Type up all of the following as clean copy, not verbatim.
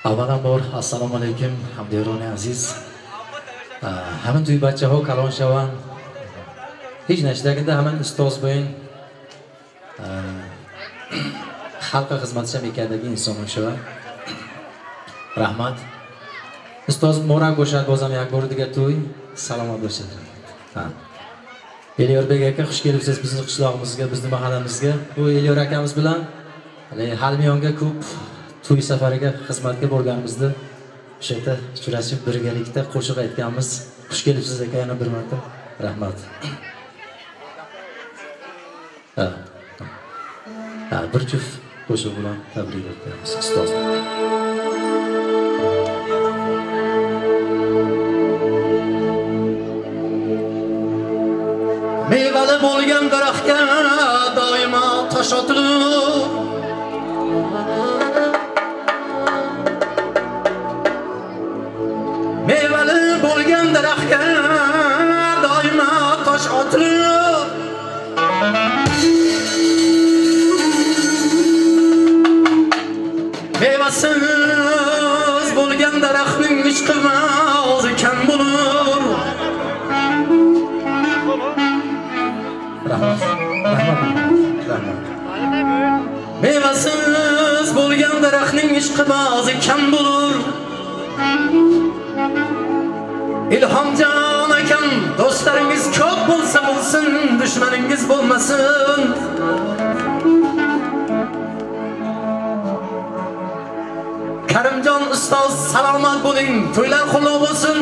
Avvalambor assalomu alaykum hamdiyaroni aziz. Hamın to'y bachchaho kalon shavan. Hech nashdagida hamın ustoz bo'yin. Xalqqa xizmatcham ekandagi inson shavan. Rahmat. Ustoz Morak bo'shar bozam yak bordiga to'y. Salomat bo'lsin. Elyorbek aka xush kelibsiz bizning qishlog'imizga, bizning mahallamizga. Bu Elyor akamiz bilan Halmiyonga ko'p to'y safariga xizmatga borganimizda o'sha yerda uchrashib birgalikda qo'shiq aytganmiz. Xush kelibsiz aka yana bir marta. Rahmat. Bir juft qo'shiq bilan tabrik etamiz ustoz. Mevali bo'lgan daraxtga doimo tosh otilib, mevali bo'lgan daraxtga doimo tosh otilib, mevasiz bo'lgan daraxtning ishqi kam bo'lur. Mevasiz bo'lgan daraxtning ishqi kam bo'lur. İlhamjon akam, do'stlaringiz ko'p bo'lsa bo'lsin, dushmaningiz bo'lmasin. Karimjon ustoz salomat bo'ling, to'ylar qutlug' bo'lsin.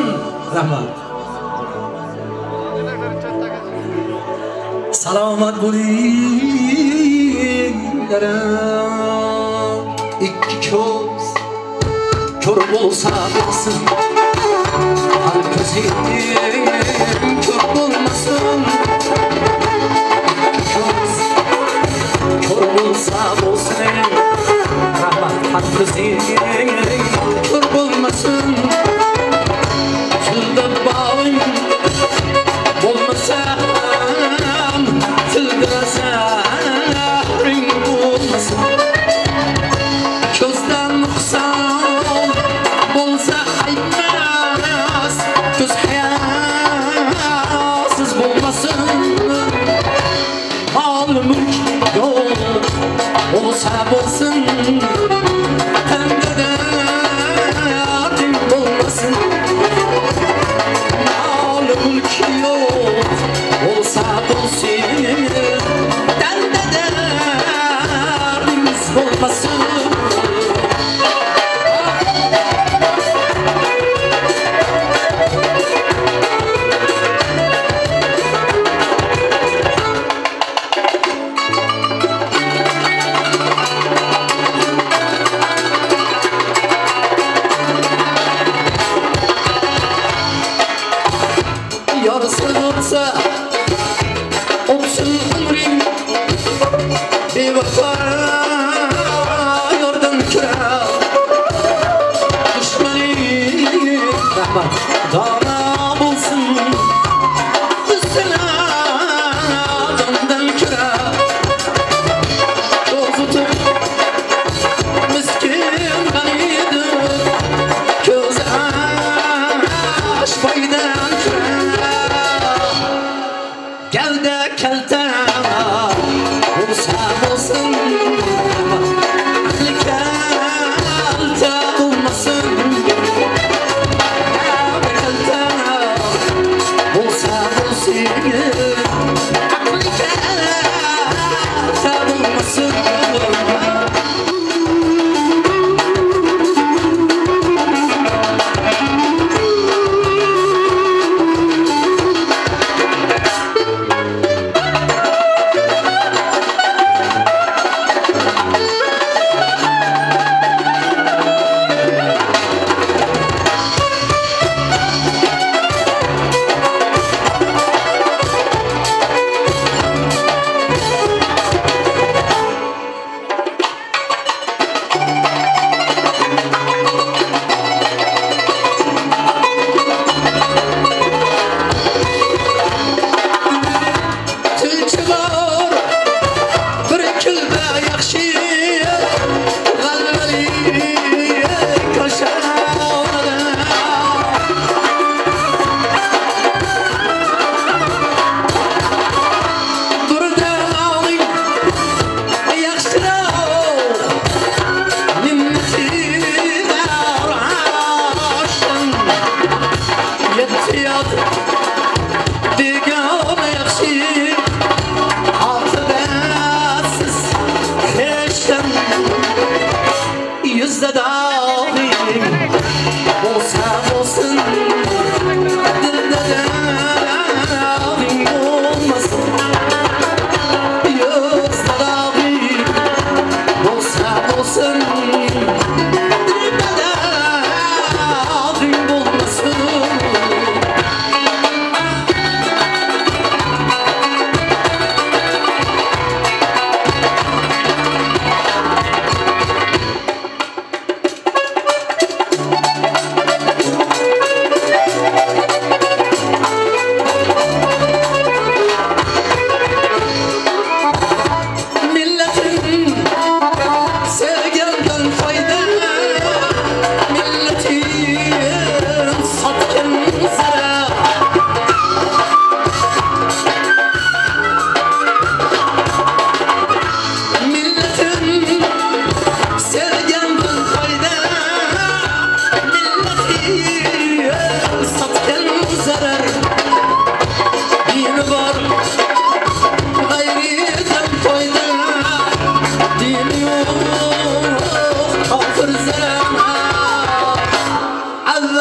Rahmat. Salomat bo'ling, yaram ikki ko'z ko'r bo'lsa bo'lsin, har ko'zing ko'r bo'lmasin. Ko'z ko'r bo'lsa bo'lsin, rahmat, har ko'zing ko'r bo'lmasin. Tilda bog'ing bo'lmasa, tilda zahring bo'lmasin. Ko'zdan nuqson bo'lsa aytmas, ko'z hayosiz bo'lmasin. Mol mulk yo'q bo'lsa bo'lsin, qanday darding bo'lmasin.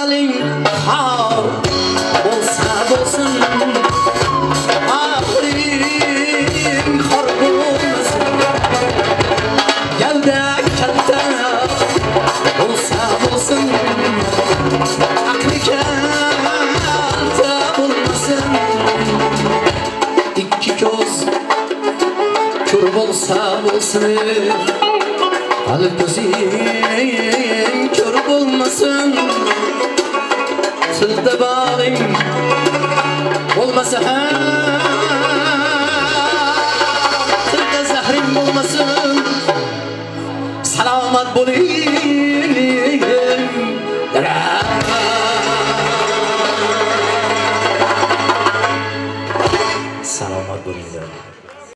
baling har olsa olsun ahrim har olmasın gavda katta olsa olsun akli katta olmasın ikki ko'z ko'r bo'lsa bo'lsin hali ko'zing ko'r bo'lmasin tilda bag'ing bo'lmasa tilda zahring bo'lmasin salomat bo'ling